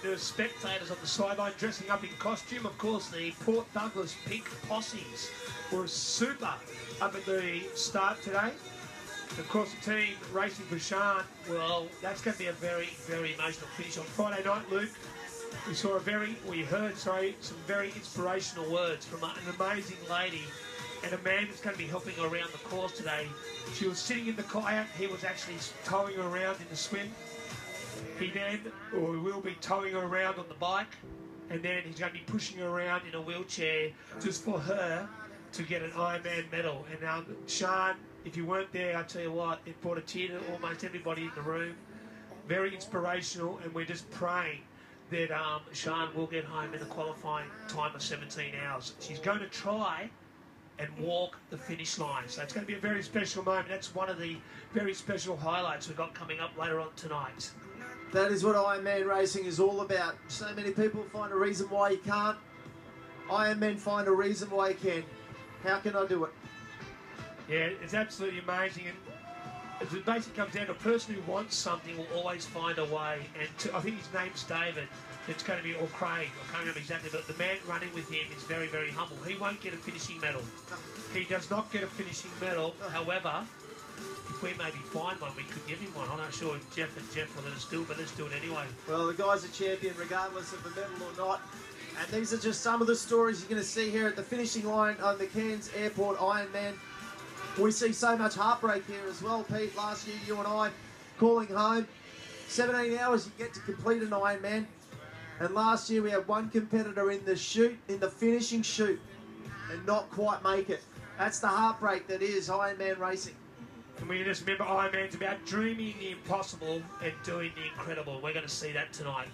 the spectators on the sideline dressing up in costume. Of course, the Port Douglas Pink Posses were super up at the start today. Of course, the team racing for Sean, well, that's going to be a very, very emotional finish. On Friday night, Luke, we heard some very inspirational words from an amazing lady and a man that's going to be helping her around the course today. She was sitting in the kayak, he was actually towing her around in the swim. He will be towing her around on the bike, and then he's going to be pushing her around in a wheelchair just for her to get an Ironman medal. And Sean, if you weren't there, I tell you what, it brought a tear to almost everybody in the room. Very inspirational, and we're just praying that Sean will get home in a qualifying time of 17 hours. She's going to try and walk the finish line. So it's going to be a very special moment. That's one of the very special highlights we've got coming up later on tonight. That is what Ironman racing is all about. So many people find a reason why you can't. Ironman find a reason why you can. How can I do it? Yeah, it's absolutely amazing. And it basically comes down to a person who wants something will always find a way. And I think his name's David. It's going to be, or Craig, I can't remember exactly, but the man running with him is very, very humble. He won't get a finishing medal. He does not get a finishing medal. However, if we maybe find one, we could give him one. I'm not sure if Jeff will let us do it, but let's do it anyway. Well, the guy's a champion regardless of the medal or not. And these are just some of the stories you're going to see here at the finishing line on the Cairns Airport Ironman. We see so much heartbreak here as well, Pete. Last year, you and I calling home. 17 hours you get to complete an Ironman. And last year we had one competitor in the finishing chute, and not quite make it. That's the heartbreak that is Ironman racing. And we just remember Ironman's about dreaming the impossible and doing the incredible. We're going to see that tonight.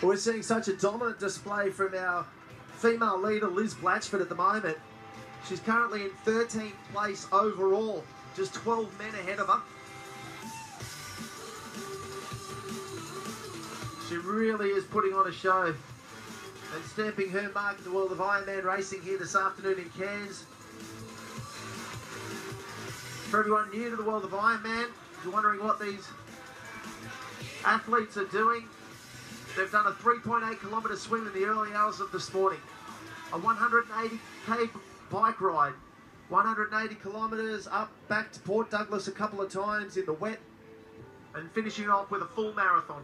We're seeing such a dominant display from our female leader, Liz Blatchford, at the moment. She's currently in 13th place overall, just 12 men ahead of her. She really is putting on a show and stamping her mark in the world of Ironman racing here this afternoon in Cairns. For everyone new to the world of Ironman, if you're wondering what these athletes are doing, they've done a 3.8 kilometre swim in the early hours of this morning, a 180k bike ride, 180 kilometres up back to Port Douglas a couple of times in the wet, and finishing off with a full marathon.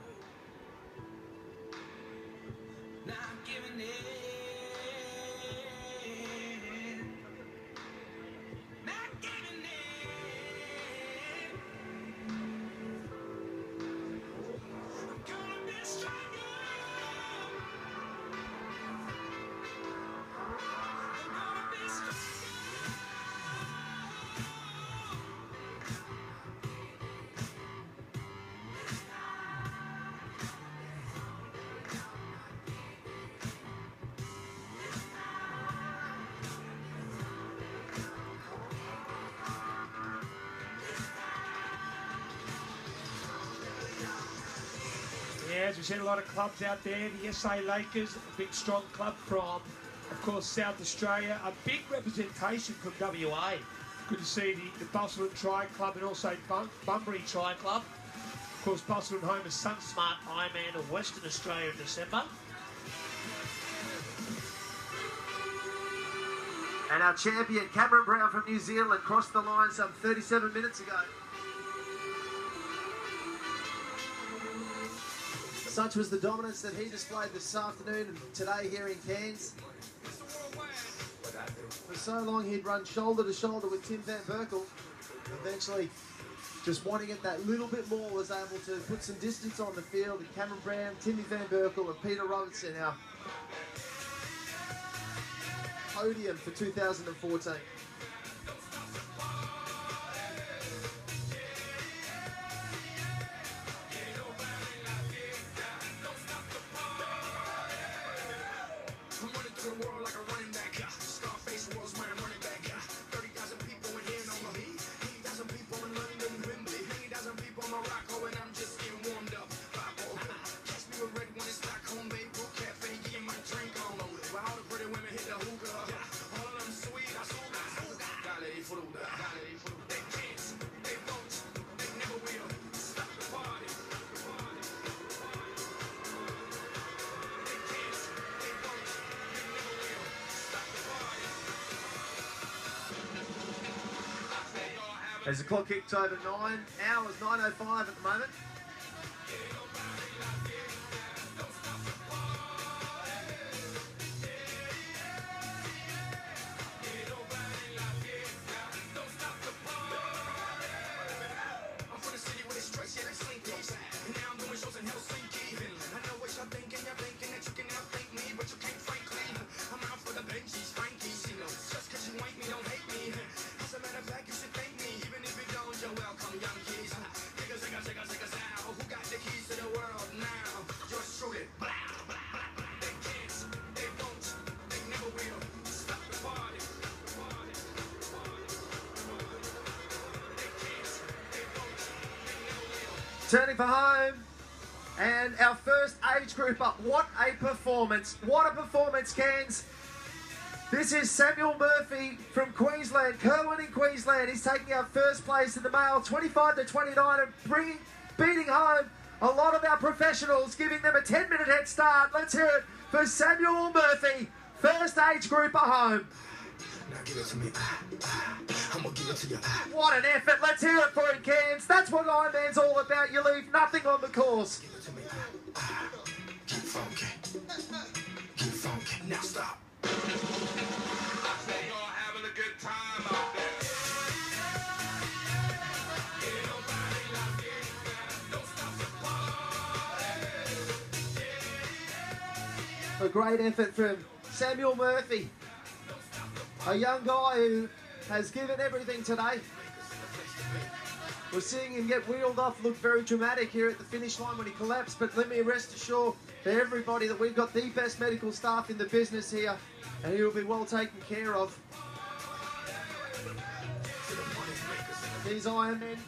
Yeah, as we said, a lot of clubs out there. The SA Lakers, a big strong club from, of course, South Australia. A big representation from WA. Good to see the Busselton Tri Club and also Bunbury Tri Club. Of course, Busselton home is Sunsmart Ironman of Western Australia in December. And our champion, Cameron Brown from New Zealand, crossed the line some 37 minutes ago. Such was the dominance that he displayed this afternoon and today here in Cairns. For so long he'd run shoulder to shoulder with Tim Van Berkel. Eventually, just wanting it that little bit more, was able to put some distance on the field. And Cameron Brown, Timmy Van Berkel and Peter Robertson, our podium for 2014. As the clock kicks over 9 hours, 9:05 at the moment. Turning for home, and our first age group up. What a performance! What a performance, Cairns. This is Samuel Murphy from Queensland, Kerwin in Queensland. He's taking out first place in the male, 25 to 29, and beating home a lot of our professionals, giving them a 10-minute head start. Let's hear it for Samuel Murphy, first age group at home. Now give it to me. I'm gonna give it to you. What an effort. Let's hear it for him, Cairns. That's what Ironman's all about. You leave nothing on the course. Give it to me. Keep funky. Keep funky. Now stop. I say you're having a good time out there. Ain't nobody like it. Don't stop the party. A great effort from Samuel Murphy. A young guy who has given everything today. We're seeing him get wheeled off, look very dramatic here at the finish line when he collapsed, but let me rest assured to everybody that we've got the best medical staff in the business here, and he will be well taken care of. These Ironmen